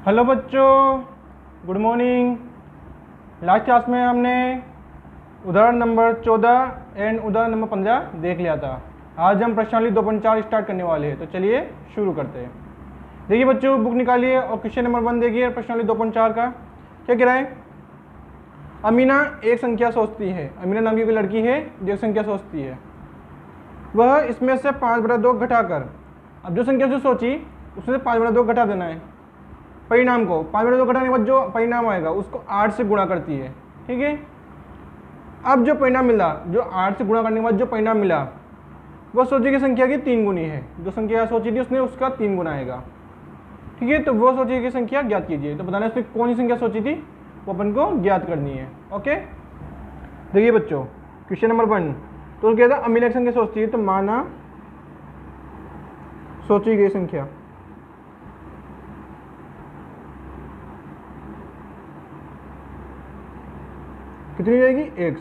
Hello बच्चों, good morning. Last class में हमने उदाहरण नंबर 14 एंड उदाहरण नंबर 15 देख लिया था। आज हम प्रश्नावली 2.4 स्टार्ट करने वाले हैं, तो चलिए शुरू करते हैं। देखिए बच्चों, बुक निकालिए और क्वेश्चन नंबर 1 देखिए प्रश्नावली 2.4 का। क्या कह रहा है? अमीना एक संख्या सोचती है। अमीना नाम की कोई लड़की है जो एक संख्या सोचती है। वह इसमें से 5/2 घटाकर, अब जो संख्या जो सोची उसमें से 5/2 घटा देना है। परिणाम को 5/2 घटाने के बाद जो परिणाम आएगा उसको 8 से गुणा करती है। ठीक है। अब जो परिणाम मिला, जो 8 से गुणा करने के बाद जो परिणाम मिला वह सोची की संख्या की 3 गुनी है। जो संख्या सोची थी उसने उसका 3 गुना आएगा। ठीक है। तो वो सोची की संख्या ज्ञात कीजिए। तो बताना उसने कौन सी संख्या सोची थी वो अपन को ज्ञात करनी है। ओके। देखिए बच्चों, क्वेश्चन नंबर 1 तो क्या था? अमीना एक संख्या सोचती है, तो माना सोची गई संख्या कितनी रहेगी? x।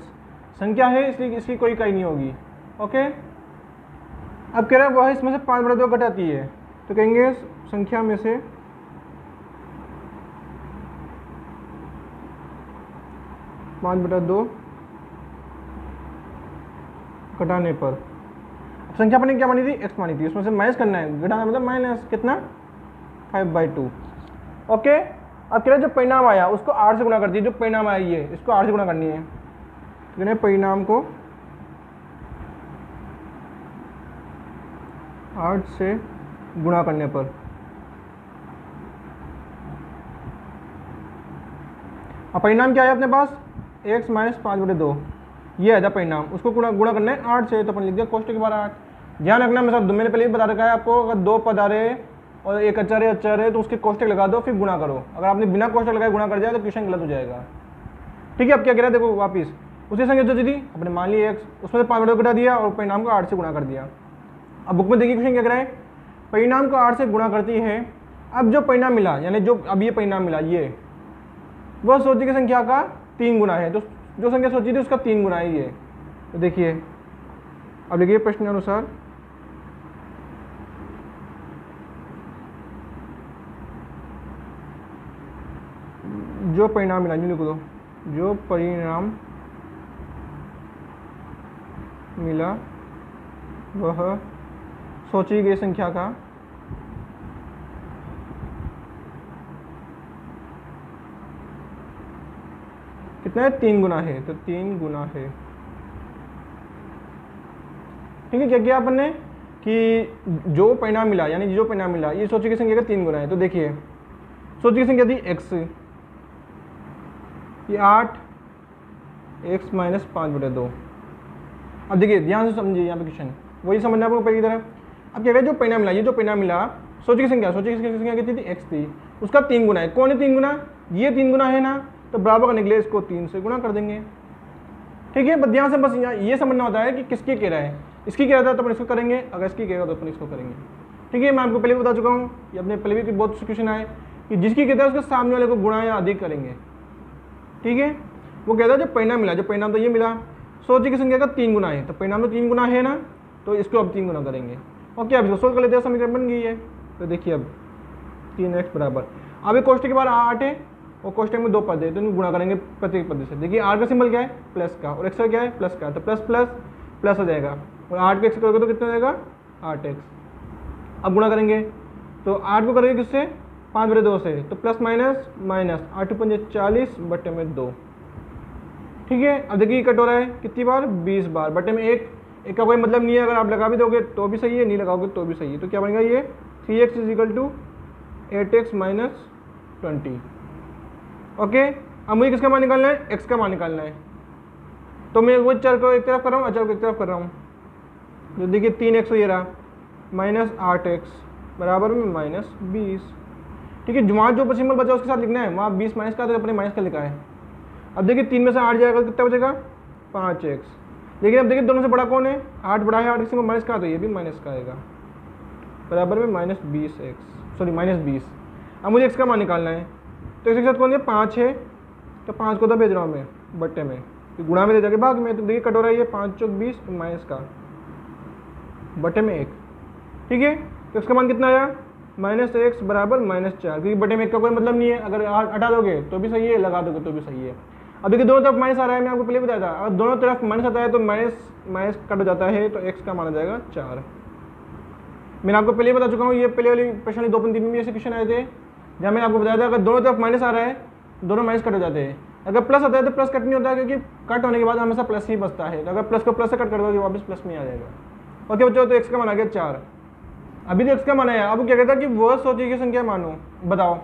संख्या है इसलिए इसकी कोई इकाई नहीं होगी। ओके। अब कह रहा है वह इसमें से 5/2 घटाती है, तो कहेंगे संख्या में से 5/2 घटाने पर, अब संख्या अपने क्या मानी थी? x मानी थी, उसमें से माइनस करना है। घटाना मतलब माइनस कितना? 5/2। ओके। अब कह रहे जो परिणाम आया उसको 8 से गुणा करती है। जो परिणाम आया ये इसको 8 से गुणा करनी है। तो परिणाम को 8 से गुणा करने पर, अब परिणाम क्या है अपने पास? x माइनस 5/2 ये है परिणाम। उसको गुणा करना है 8 से, तो अपन लिख दिया कोष्टक के बाद 8। ध्यान रखना मैंने पहले भी बता रखा है आपको, अगर 2 पद आ रहे और एक अचर है तो उसके कोष्टक लगा दो फिर गुणा करो। अगर आपने बिना कोष्टक लगाए गुणा कर दिया तो क्वेश्चन गलत हो जाएगा। ठीक है। अब क्या कह रहा है देखो वापिस उसी संख्या जो थी अपने मान ली x, उसमें से 5/2 घटा दिया और परिणाम को 8 से गुणा कर दिया। अब बुक में देखिए क्वेश्चन क्या कह रहा है? परिणाम को 8 से गुणा करती है। अब जो परिणाम मिला यानी जो अब ये परिणाम मिला ये वह सोची की संख्या का 3 गुना है। तो जो संख्या सोची थी उसका 3 गुना है ये। तो देखिए अब देखिए प्रश्न अनुसार जो परिणाम मिला, लिख दो, जो परिणाम मिला वह सोची गई संख्या का कितना है? 3 गुना है। तो 3 गुना है। ठीक है। क्या किया अपन ने कि जो परिणाम मिला यानी जो परिणाम मिला ये सोची की संख्या का 3 गुना है। तो देखिए सोची की संख्या थी x, ये 8 x माइनस 5/2। अब देखिए ध्यान से समझिए यहाँ पे क्वेश्चन वही समझना आपको पहले की तरह। अब क्या है? जो परिणाम मिला, ये जो परिणाम मिला सोची की संख्या कितनी थी? x थी, उसका 3 गुना है। कौन है 3 गुना? ये 3 गुना है ना, तो बराबर करने के लिए इसको 3 से गुणा कर देंगे। ठीक है। ध्यान से बस ये समझना होता है कि किसकी कह रहा है। इसकी कह रहा था तो अपन इसको करेंगे, अगर इसकी कह रहा तो अपन इसको करेंगे। ठीक है। मैं आपको पहले भी बता चुका हूँ, ये अपने पहले भी बहुत क्वेश्चन आए कि जिसकी कहता है उसके सामने वाले को गुणा या अधिक करेंगे। ठीक है। वो कहता है जो परिणाम मिला, जो परिणाम तो ये मिला सोची की संख्या का 3 गुना है, तो परिणाम तो 3 गुना है ना, तो इसको अब 3 गुना करेंगे। ओके। अब इसको सोल्व कर लेते हैं, समीकरण बन गई है। तो देखिए अब 3x बराबर, अब एक कोष्टक के बाद 8 है और कोष्टक में 2 पद है तो गुणा करेंगे प्रत्येक पद से। देखिए r का सिंबल क्या है? प्लस का, और x का क्या है? प्लस का, तो प्लस प्लस प्लस हो जाएगा। और 8 को x करोगे तो कितना हो जाएगा? 8x। अब गुणा करेंगे तो 8 को करेंगे किससे? 5/2 से, तो प्लस माइनस माइनस 8 × 5 = 40 बटे में 2। ठीक है। अब देखिए कट हो रहा है कितनी बार? 20 बार बटे में 1। एक का कोई मतलब नहीं है, अगर आप लगा भी दोगे तो भी सही है, नहीं लगाओगे तो भी सही है। तो क्या बनेगा ये? 3x = 8x minus 20। ओके। अब मुझे किसका मान निकालना है? x का मान निकालना है। तो मैं वो चर को एक तरफ कर रहा हूँ, अचर को एक तरफ कर रहा हूँ। तो देखिए 3x ये रहा माइनस 8x बराबर में माइनस 20। ठीक है। वहाँ जो सिंबल बचा उसके साथ लिखना है, वहाँ 20 माइनस का तो अपने माइनस का लिखा है। अब देखिए 3 में से 8 जाएगा कितना बचेगा? 5x। लेकिन अब देखिए दोनों से बड़ा कौन है? 8 बड़ा है, 8 सिंबल माइनस का, तो ये भी माइनस का आएगा बराबर में माइनस 20x, सॉरी माइनस 20। अब मुझे x का मान निकालना है, तो इसके साथ कौन है? 5 है, तो 5 को तो भेज रहा हूँ मैं बट्टे में, तो गुणा में दे जाके भाग में। तो देखिए कट हो रहा है ये 5 × 20 माइनस का बटे में 1। ठीक है। तो इसका मान कितना आया? -x बराबर -4, क्योंकि बटे में 1 का कोई मतलब नहीं है, अगर हटा दोगे तो भी सही है, लगा दोगे तो भी सही है। अब देखिए दोनों तरफ माइनस आ रहा है, मैं आपको पहले बताया था, अगर दोनों तरफ माइनस आता है तो माइनस कट हो जाता है, तो x का माना जाएगा 4। मैंने आपको पहले बता चुका हूँ, ये पहले वाली प्रश्न 2.3 में भी ऐसे क्वेश्चन आए थे, जहाँ मैंने आपको बताया था अगर दोनों तरफ माइनस आ रहा है, दोनों माइनस कट हो जाते हैं, अगर प्लस आता है तो प्लस कट नहीं होता है, क्योंकि कट होने के बाद हमेशा प्लस ही बचता है, तो अगर प्लस को प्लस से कट कर दोगे वापस प्लस में आ जाएगा। ओके बच्चों, तो x का मान आ गया 4। अभी तो x का माना है, अब क्या कहता है कि वह सोचे की संख्या मानो, बताओ।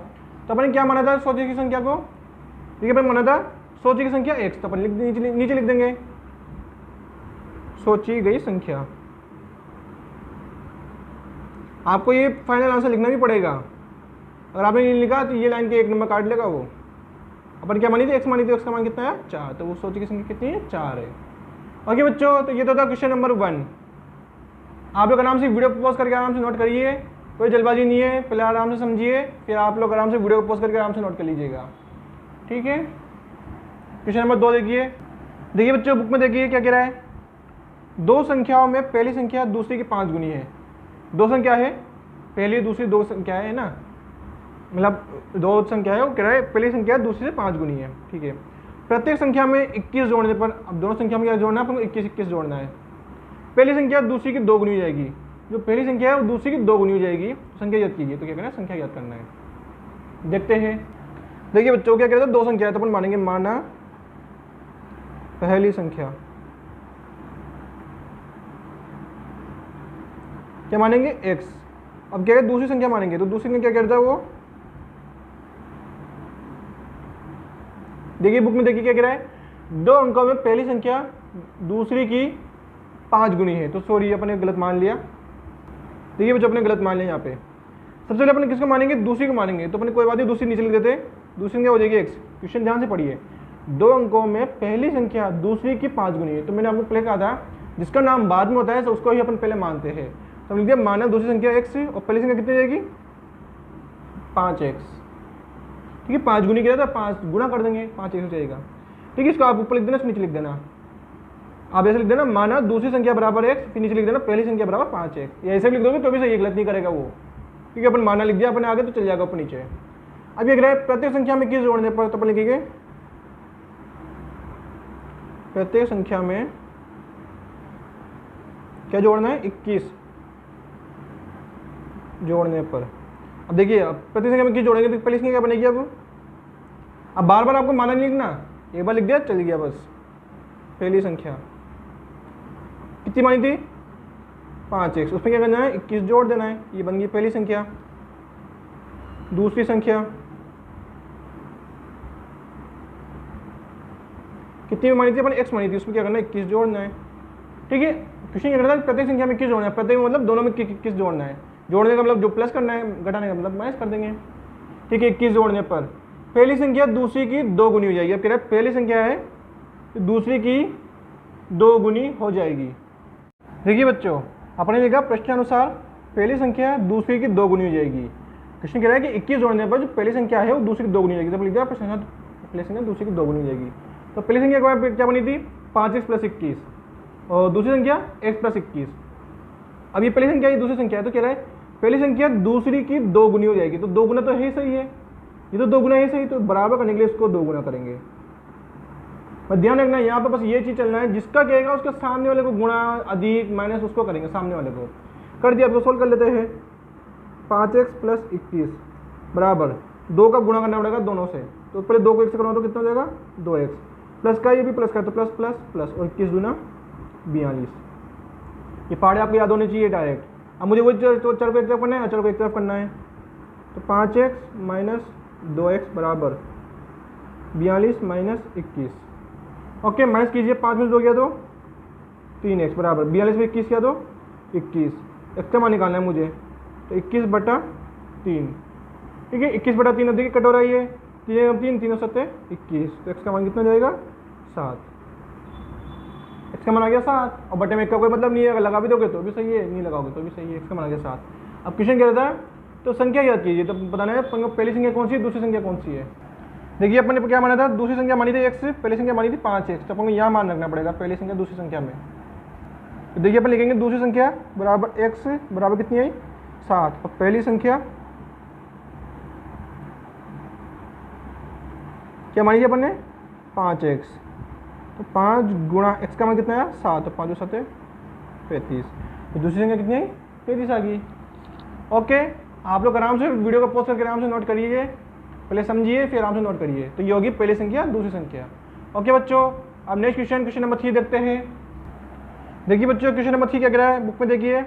तो अपन ने क्या माना था सोचे की संख्या को, ठीक है, अपन माना था सोची की संख्या x, तो अपन नीचे लिख देंगे सोची गई संख्या। आपको ये फाइनल आंसर लिखना भी पड़ेगा, अगर आपने नहीं लिखा तो ये लाइन के 1 नंबर काट लेगा वो। अपन क्या मानी थी, x मानी थी, x का मान कितना है 4, तो वो सोची की संख्या कितनी है 4 है। ओके बच्चों, तो ये तो था क्वेश्चन नंबर 1। आप लोग आराम से वीडियो को पॉज करके आराम से नोट करिए, कोई जल्दबाजी नहीं है, पहले आराम से समझिए, फिर आप लोग आराम से वीडियो को पॉज करके आराम से नोट कर लीजिएगा, ठीक है। क्वेश्चन नंबर 2 देखिए बच्चों, बुक में देखिए क्या कह रहा है, दो संख्याओं में पहली संख्या दूसरी की 5 गुनी है। दो संख्या है, पहली दूसरी दो संख्या है ना, मतलब दो संख्या है, वो कह रहा है पहली संख्या दूसरी से 5 गुनी है, ठीक है। प्रत्येक संख्या में 21 जोड़ने पर, अब दोनों संख्या में क्या जोड़ना है, आपको 21 जोड़ना है। पहली संख्या दूसरी की 2 गुनी हो जाएगी, जो पहली संख्या है वो दूसरी की 2 गुनी हो जाएगी, संख्या याद कीजिए। तो क्या करना है, संख्या याद करना है। देखते हैं, देखिए बच्चों क्या कहते हैं, दो संख्या है तो अपन मानेंगे माना पहली संख्या, क्या मानेंगे x। अब क्या है, दूसरी संख्या मानेंगे, तो दूसरी में क्या करता है वो, देखिए बुक में देखिए क्या कह रहा है, दो अंकों में पहली संख्या दूसरी की 5 गुनी है। तो सॉरी अपने गलत मान लिया, देखिए बच्चों अपने गलत मान लिया यहाँ पे। सबसे पहले अपने किसको मानेंगे, दूसरी को मानेंगे, तो अपने कोई बात नहीं दूसरी नीचे लिख देते, दूसरी संख्या हो जाएगी x। क्वेश्चन ध्यान से पढ़िए, दो अंकों में पहली संख्या दूसरी की 5 गुनी है, तो मैंने आपको पहले कहा था जिसका नाम बाद में होता है तो उसको ही अपन पहले मानते हैं। तो हम लिख दिया माना दूसरी संख्या x और पहली संख्या कितनी जाएगी 5x, ठीक है। 5 गुनी किया था, 5 गुना कर देंगे, 5x हो जाएगा, ठीक है। इसको आप ऊपर लिख देना, नीचे लिख देना, आप ऐसे लिख देना माना दूसरी संख्या बराबर x, फिर नीचे लिख देना पहली संख्या बराबर 5x। या ऐसे लिख दोगे तो भी सही, गलत नहीं करेगा वो, क्योंकि अपन माना लिख दिया अपने आगे तो चल जाएगा ऊपर नीचे। अब ये कह रहा है प्रत्येक संख्या में 21 जोड़ने पर, तो अपन लिखेंगे प्रत्येक संख्या में क्या जोड़ना है, 21 जोड़ने पर। अब देखिए अब प्रत्येक संख्या में 21 जोड़ेंगे तो पहली संख्या क्या बनेगी, अब बार बार आपको माना नहीं लिखना, एक बार लिख दिया चल गया बस। पहली संख्या कितनी मानी थी 5x, उसमें क्या करना है 21 जोड़ देना है, ये बन गई पहली संख्या। दूसरी संख्या कितनी मानी थी अपन, x मानी थी, उसमें क्या करना है 21 जोड़ना है, ठीक है। क्वेश्चन क्या करता है प्रत्येक संख्या में 21 जोड़ना है, प्रत्येक मतलब दोनों में 21 जोड़ना है, जोड़ने का मतलब जो प्लस करना है, घटाने का मतलब माइनस कर देंगे, ठीक है। 21 जोड़ने पर पहली संख्या दूसरी की 2 गुनी हो जाएगी। अब कह रहा है पहली संख्या है तो दूसरी की 2 गुनी हो जाएगी। देखिए बच्चों अपने लिखा प्रश्नानुसार पहली संख्या दूसरी की 2 गुनी हो जाएगी। क्वेश्चन कह रहा है कि 21 जोड़ने पर जो पहली संख्या है वो दूसरी की 2 गुनी हो जाएगी, तो लिख दिया प्रश्न पहली संख्या दूसरी की 2 गुनी हो जाएगी। तो पहली संख्या क्या बनी थी 5x + 21 और दूसरी संख्या x + 21। अब ये पहली संख्या ये दूसरी संख्या है, तो कह रहा है पहली संख्या दूसरी की 2 गुनी हो जाएगी, तो 2 गुना तो है सही है, ये तो 2 गुना है सही, तो बराबर करने के लिए इसको 2 गुना करेंगे। पर ध्यान रखना यहाँ पर बस ये चीज़ चलना है, जिसका कहेगा उसके सामने वाले को गुणा अधिक माइनस उसको करेंगे, सामने वाले को कर दिया। अब तो सोल्व कर लेते हैं, 5x + 21 बराबर 2 का गुणा करना पड़ेगा दोनों से, तो पहले 2 को 1 से करना तो कितना हो जाएगा 2x, प्लस का ये भी प्लस का तो प्लस प्लस प्लस, और 21 दूना 42। ये पार्ट आपको याद होने चाहिए डायरेक्ट। अब मुझे वही चर को एक तरफ करना है, अचर को एक तरफ करना है, तो 5x - 2x बराबर 42 - 21। ओके माइनस कीजिए, 5 में 2 किया तो 3x बराबर 42 में 21 किया तो 21। x का मान निकालना है मुझे, तो 21/3, ठीक है। 21/3 अब देखिए कट हो रहा है, ये 3 3 7 21, तो x का मान कितना जाएगा 7। x का मान आ गया 7, और बटे में 1 का कोई मतलब नहीं है, अगर लगा भी दोगे तो भी सही है, नहीं लगाओगे तो भी सही है। x का मान आ गया 7। अब क्वेश्चन क्या रहता है, तो संख्या याद कीजिए, तो बताना है पहली संख्या कौन सी है, दूसरी संख्या कौन सी है। देखिए अपन ने क्या माना था, दूसरी संख्या मानी थी x, पहली संख्या मानी थी 5x, तो अपन को यहाँ मान रखना पड़ेगा पहली संख्या दूसरी संख्या में। तो देखिए अपन लिखेंगे दूसरी संख्या बराबर x बराबर कितनी आई 7, और पहली संख्या क्या मानी अपन ने 5x, तो 5 गुणा x का मान कितना आया 7, तो 5 7 35, तो दूसरी संख्या कितनी आई 35 आ गई। ओके, आप लोग आराम से वीडियो को पॉज करके आराम से नोट करिए, पहले समझिए फिर आराम से नोट करिए। तो ये होगी पहली संख्या, दूसरी संख्या। ओके बच्चों, अब नेक्स्ट क्वेश्चन नंबर 3 देखते हैं। देखिए बच्चों, क्वेश्चन नंबर 3 क्या कह रहा है बुक में, देखिए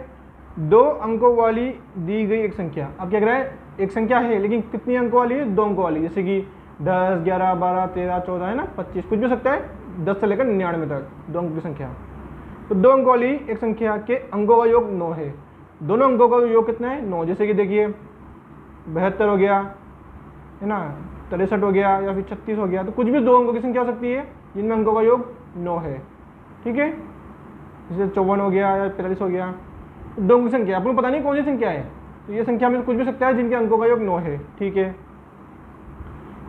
2 अंकों वाली दी गई एक संख्या। अब क्या कह रहा है, एक संख्या है लेकिन कितनी अंकों वाली है, 2 अंकों वाली, जैसे कि 10, 11, 12, 13, 14 है ना, 25, कुछ भी हो सकता है, 10 से लेकर 99 तक 2 अंकों की संख्या। तो 2 अंकों वाली एक संख्या के अंकों का योग 9 है। दोनों अंकों का योग कितना है 9, जैसे कि देखिए 72 हो गया है ना, 63 हो गया या फिर 36 हो गया, तो कुछ भी 2 अंकों की संख्या हो सकती है जिनमें अंकों का योग 9 है। ठीक है, जैसे 54 हो गया या 45 हो गया, तो 2 अंकों की संख्या, आपको पता नहीं कौन सी संख्या है, तो ये संख्या में कुछ भी सकता है जिनके अंकों का योग 9 है। ठीक है,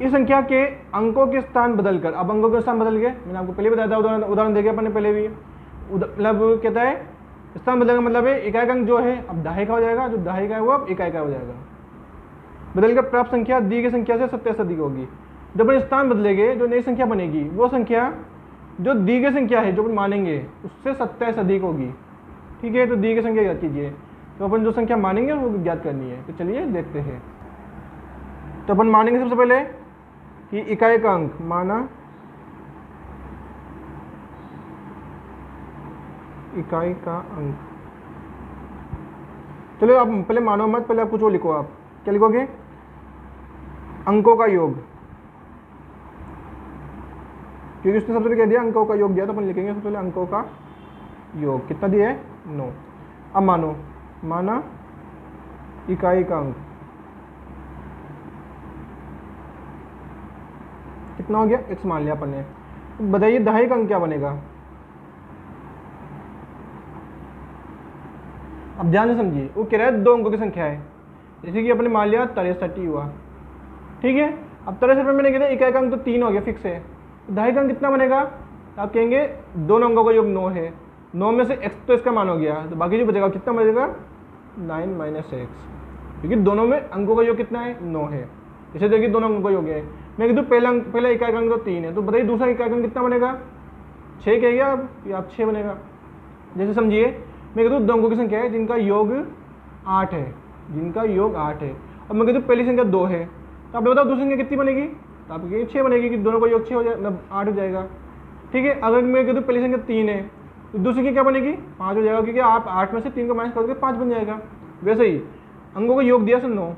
इस संख्या के अंकों के स्थान बदलकर, अब अंकों के स्थान बदल गए, मैंने आपको पहले बताया था, उदाहरण देखे अपन ने पहले भी, मतलब कहता है स्थान बदलने का मतलब है इकाई का अंक जो है अब दहाई का हो जाएगा, जो दहाई का है वो अब इकाई का हो जाएगा। बदलकर प्राप्त संख्या दी गई संख्या से 27 अधिक होगी। जब अपन स्थान बदलेंगे जो नई संख्या बनेगी वो संख्या जो दी गई संख्या है जो अपन मानेंगे उससे 27 अधिक होगी। ठीक है, तो दी गई संख्या याद कीजिए, तो अपन जो संख्या मानेंगे वो ज्ञात करनी है। तो चलिए देखते हैं। तो अपन मानेंगे सबसे पहले कि इकाई का अंक माना, इकाई का अंक, चलो आप पहले मानो मत, पहले आप कुछ और लिखो। आप क्या लिखोगे, अंकों का योग, क्योंकि उसने सबसे पहले कह दिया अंकों का योग दिया, तो अपन लिखेंगे सबसे पहले अंकों का योग कितना दिया है 9। अब मानो, माना इकाई का अंक कितना हो गया x मान लिया अपन ने। तो बताइए दहाई का अंक क्या बनेगा। अब ध्यान से समझिए, वो कह रहा है 2 अंकों की संख्या है, जैसे कि अपने मान लिया 63 हुआ। ठीक है, अब 63 में मैंने कह दिया इकाई का अंक तो 3 हो गया फिक्स है, तो दहाई का अंक कितना बनेगा, तो आप कहेंगे दोनों अंकों का योग 9 है, 9 में से x तो इसका मान हो गया, तो बाकी जो बचेगा कितना बचेगा 9 - x, क्योंकि दोनों में अंकों का योग कितना है 9 है। जैसे देखिए दोनों अंकों का योग है, मैं कह दूँ पहला इकाई का अंक तो 3 है, तो बताइए दूसरा इकाई का अंक कितना बनेगा 6 कहेगा आप, या आप 6 बनेगा। जैसे समझिए मैं कह दूँ 2 अंकों की संख्या है जिनका योग 8 है, जिनका योग 8 है, अब मैं कह दूँ पहली संख्या 2 है, तो आप बताओ दूसरी संख्या कितनी बनेगी, तो आप कहेंगे 6 बनेगी, कि दोनों का योग 6 हो जाएगा, 8 हो जाएगा। ठीक है, अगर मैं कह दूँ पहली संख्या 3 है तो दूसरी की क्या बनेगी 5 हो जाएगा, क्योंकि आप 8 में से 3 को माइनस करोगे 5 बन जाएगा। वैसे ही अंकों का योग दिया सर 9,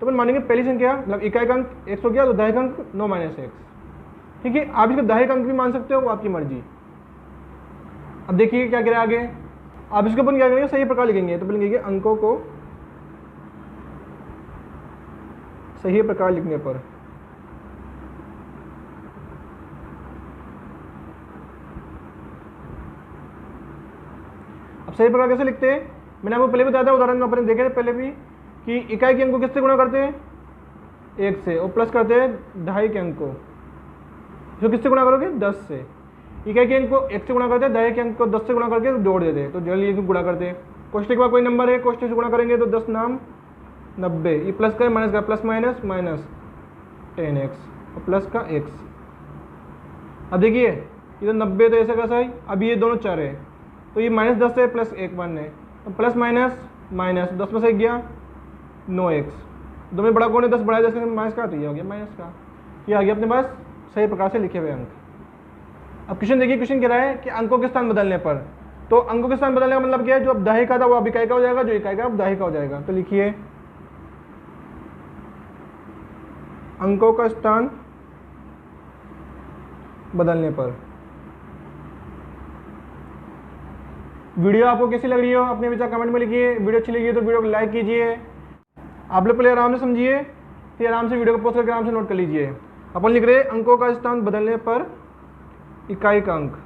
तो अपन मानेंगे पहली संख्या मतलब इकाई का अंक x हो गया, तो दहाई का अंक 9 - x। ठीक है, आप इसका दहाई का अंक भी मान सकते हो, वो आपकी मर्जी। अब देखिए क्या कह रहा है आगे, आप इसको अपन क्या करेंगे सही प्रकार लिखेंगे, तो पहले लिखिए अंकों को सही प्रकार लिखने पर अब सही प्रकार कैसे लिखते हैं, मैंने आपको पहले बताया था, उदाहरण में अपने देखे थे पहले भी, कि इकाई के अंक को किससे गुणा करते हैं 1 से, और प्लस करते हैं दहाई के अंक को, जो किससे गुणा करोगे 10 से। इकाई के अंक को 1 से गुणा करते हैं, दहाई के अंक को 10 से गुणा करके जोड़ देते हैं, तो जल्दी गुणा करते हैं। कोष्ठक के बाद कोई नंबर है, कोष्ठक से गुणा करेंगे तो 10 नाम 90, ये प्लस का माइनस का, प्लस माइनस माइनस 10x और प्लस का x। अब देखिए ये तो 90 तो ऐसा कैसा है, अब ये दोनों 4 है, तो ये -10 है प्लस 1 1 है, तो प्लस माइनस माइनस 10 में से गया 9x, दो में बड़ा कौन है 10 बड़ा है 10 माइनस का, तो ये हो गया माइनस का। ये आ गया अपने पास सही प्रकार से लिखे हुए अंक। अब क्वेश्चन देखिए, क्वेश्चन कह रहा है कि अंकों के स्थान बदलने पर, तो अंकों के स्थान बदलने का मतलब क्या है, जो अब दहाई का था वो अब इकाई का हो जाएगा, जो इकाई का अब दहाई का हो जाएगा। तो लिखिए अंकों का स्थान बदलने पर। वीडियो आपको कैसी लग रही हो अपने विचार कमेंट में लिखिए, वीडियो अच्छी लगी तो वीडियो को लाइक कीजिए। आप लोग पहले आराम से समझिए, फिर आराम से वीडियो को पॉज करके आराम से नोट कर लीजिए। अपन लिख रहे हैं अंकों का स्थान बदलने पर इकाई का अंक।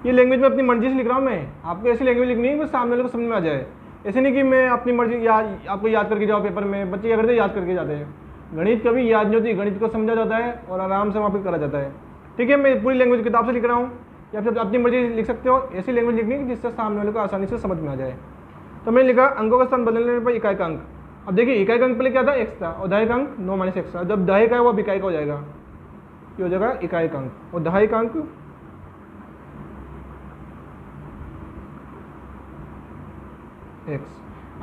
ये लैंग्वेज में अपनी मर्जी से लिख रहा हूँ मैं, आपको ऐसी लैंग्वेज लिखनी है कि सामने वाले को समझ में आ जाए। ऐसे नहीं कि मैं अपनी मर्जी आपको याद करके जाओ पेपर में, बच्चे क्या करते हैं याद करके जाते हैं। गणित कभी याद नहीं होती, गणित को समझा जाता है और आराम से वहाँ पर करा जाता है। ठीक है, मैं पूरी लैंग्वेज किताब से लिख रहा हूँ, या फिर अपनी मर्जी लिख सकते हो, ऐसी लैंग्वेज लिखनी है जिससे सामने वाले को आसानी से समझ में आ जाए। तो मैंने लिखा अंकों का स्थान बदलने पर इकाई का अंक। अब देखिए इकाई का अंक पहले क्या था, x था, और दहाई का अंक 9 माइनस एक्स था। जब दहाई का है वो अब इकाई का हो जाएगा, ये हो जाएगा इकाई का अंक, और दहाई का अंक x।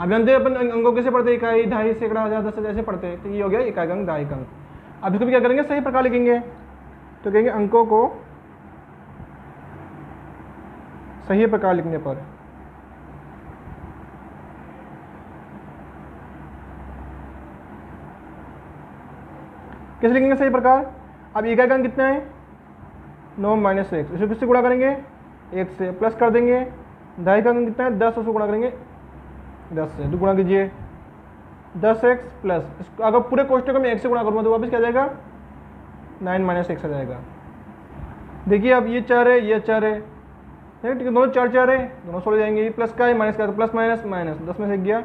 अब जानते हैं अपन अंकों कैसे पढ़ते हैं, इकाई, ढाई, सैकड़ा, हजार, 10 ऐसे पढ़ते हैं। तो ये हो गया इकाई का अंक, दहाई का अंक। अब इसको भी क्या करेंगे, सही प्रकार लिखेंगे। तो कहेंगे अंकों को सही प्रकार लिखने पर कैसे लिखेंगे सही प्रकार। अब इकाई का अंक कितना है, 9 माइनस एक्स, इसको किससे गुणा करेंगे, 1 से, प्लस कर देंगे। दहाई का अंक कितना है, 10, उसको गुणा करेंगे 10 से, तो गुणा कीजिए 10x प्लस, इसको अगर पूरे कोष्टक में 1 से गुणा करूँगा तो वापस क्या आ जाएगा, 9 माइनस एक्स आ जाएगा। देखिए अब ये 4 है, ये 4 है, ठीक है, दोनों 4 4 है, दोनों सोल्व जाएंगे। ये प्लस का है, माइनस का, तो प्लस माइनस माइनस, 10 में से गया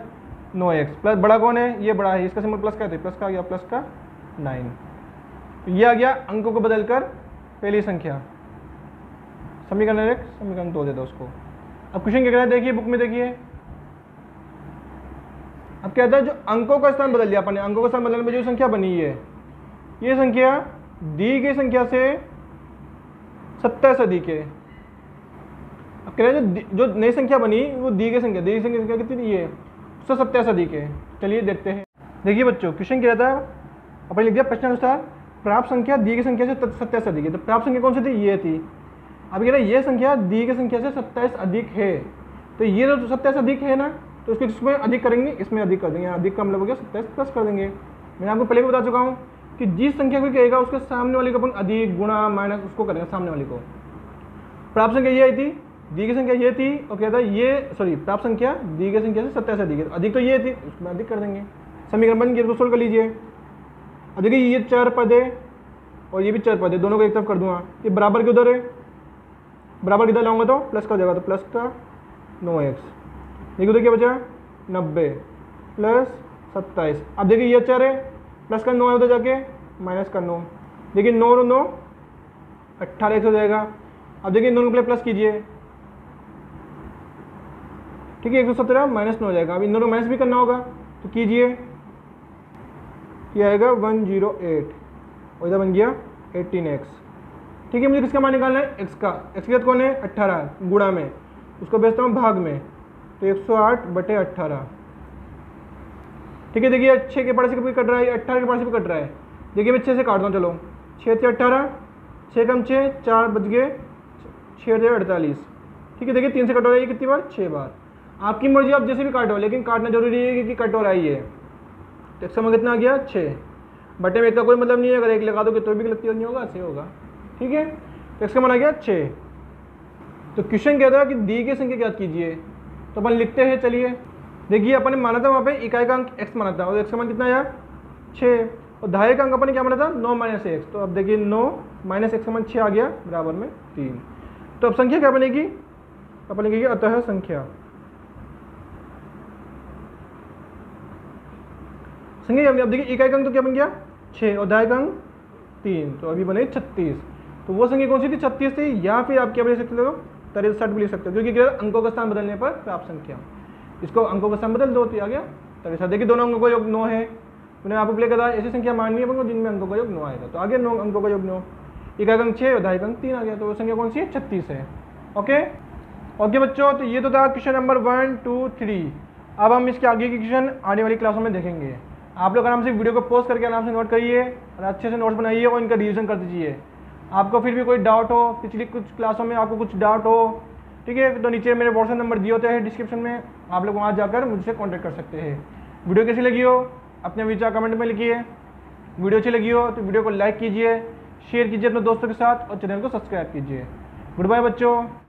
9x, प्लस बड़ा कौन है, ये बड़ा है, इसका सिंबल प्लस का है, तो प्लस का आ गया, प्लस का 9। तो ये आ गया अंकों को बदलकर पहली संख्या। समीकरण 1, समीकरण 2 दे दो उसको। अब क्वेश्चन क्या कह रहा है, देखिए बुक में देखिए। अब क्या था, जो अंकों का स्थान बदल दिया अपन ने, अंकों का स्थान बदलने में जो संख्या बनी है, ये संख्या दी गई संख्या से 27 अधिक है। अब कह रहे हैं जो नई संख्या बनी वो दी गई संख्या कितनी थी, ये 127 अधिक है। चलिए देखते हैं। देखिए बच्चों, क्वेश्चन क्या था, अपन लिख दिया प्रश्नानुसार प्राप्त संख्या दी गई संख्या से 27 अधिक है। तो प्राप्त संख्या कौन सी थी, ये थी। अब कह रहे हैं ये संख्या दी गई संख्या से 27 अधिक है, तो ये जो 27 अधिक है ना, तो इसको इसमें अधिक करेंगे, इसमें अधिक कर देंगे, अधिक का मतलब हो गया 27 प्लस कर देंगे। मैंने आपको पहले भी बता चुका हूँ कि जिस संख्या को कहेगा उसके सामने वाले को अपन अधिक, गुणा, माइनस उसको करेंगे, सामने वाले को। प्राप्त संख्या ये आई थी, दी गई संख्या ये थी, और क्या था ये, सॉरी, प्राप्त संख्या दी गई संख्या से 27 अधिक है, अधिक तो ये थी, उसमें अधिक कर देंगे। समीकरण बन गया, इसको सोल्व कर लीजिए। अब देखिए ये 4 पद है और ये भी 4 पद है, दोनों को एक तरफ कर दूंगा। ये बराबर के उधर है, बराबर किधर लाऊंगा तो प्लस का हो जाएगा, तो प्लस का 9x। देखिए उधर क्या बचा, 90 प्लस 27। अब देखिए ये 4 है, प्लस का 9 है उधर जाके, माइनस का 9। देखिए 9 और 9 18x हो जाएगा। अब देखिए इन दोनों के लिए प्लस कीजिए, ठीक है, 117 माइनस 9 हो जाएगा। अब इन दोनों माइनस भी करना होगा, तो कीजिए, ये आएगा 108, और इधर बन गया 18x। ठीक है, मुझे किसका मान निकालना है, x का। x का कौन है, 18, गुणा में, उसको भेजता हूँ भाग में, तो 108/18। ठीक है, देखिए 6 के पास से भी कट रहा है, 18 के पास से भी कट रहा है। देखिए मैं 6 से काटता हूँ, चलो 6 से 18, 6 कम 6, 4 बच गए, 6 से 48। ठीक है, देखिए 3 से कट हो रहा है, कितनी बार, 6 बार। आपकी मर्जी, आप जैसे भी काटो, लेकिन काटना जरूरी है कि कट हो रहा है ये। तो x का मान कितना आ गया, 6 बटे में 1 का कोई मतलब नहीं है, अगर 1 लगा दोगे तो भी गलती नहीं होगा, 6 होगा। ठीक है, तो x का मान आ गया 6। तो क्वेश्चन कहता है कि दी गई संख्या ज्ञात कीजिए, तो अपन लिखते हैं। चलिए देखिए, अपन ने माना था वहाँ पे इकाई का अंक x माना था, और x का मान कितना आया, 6, और दहाई का अंक अपन ने क्या माना था, 9 माइनस एक्स। तो अब देखिए 9 माइनस एक्स का मान 6 आ गया, बराबर में 3। तो अब संख्या क्या बनेगी, अपन लिखेंगे अतः संख्या अब देखिए इकाई का अंक तो क्या बन गया 6, और दहाई का अंक 3, तो अभी बने 36। तो वो संख्या कौन सी थी, 36 थी, या फिर आप क्या ले सकते हो, 63 भी ले सकते हो, क्योंकि क्या अंकों का स्थान बदलने पर प्राप्त संख्या। इसको अंकों का स्थान बदल दो, तो आ गया 63। देखिए दोनों अंकों का योग 9 है। मैंने आपको प्ले करा ऐसी संख्या माननी है अपन जिनमें अंकों का योग 9 आएगा, तो आगे 9 अंकों का योग 9, इकाई का अंक 6 और दहाई का अंक 3 आ गया, तो वो संख्या कौन सी है, 36 है। ओके बच्चों, तो ये तो था क्वेश्चन नंबर 1, 2, 3। अब हम इसके आगे की क्वेश्चन आने वाली क्लासों में देखेंगे। आप लोग आराम से वीडियो को पॉज करके आराम से नोट करिए और अच्छे से नोट्स बनाइए और इनका रिवीजन कर दीजिए। आपको फिर भी कोई डाउट हो, पिछली कुछ क्लासों में आपको कुछ डाउट हो, ठीक है, तो नीचे मेरे व्हाट्सएप नंबर दिए होते हैं डिस्क्रिप्शन में, आप लोग वहाँ जाकर मुझसे कॉन्टैक्ट कर सकते हैं। वीडियो कैसी लगी हो अपने विचार कमेंट में लिखिए। वीडियो अच्छी लगी हो तो वीडियो को लाइक कीजिए, शेयर कीजिए अपने दोस्तों के साथ और चैनल को सब्सक्राइब कीजिए। गुड बाय बच्चों।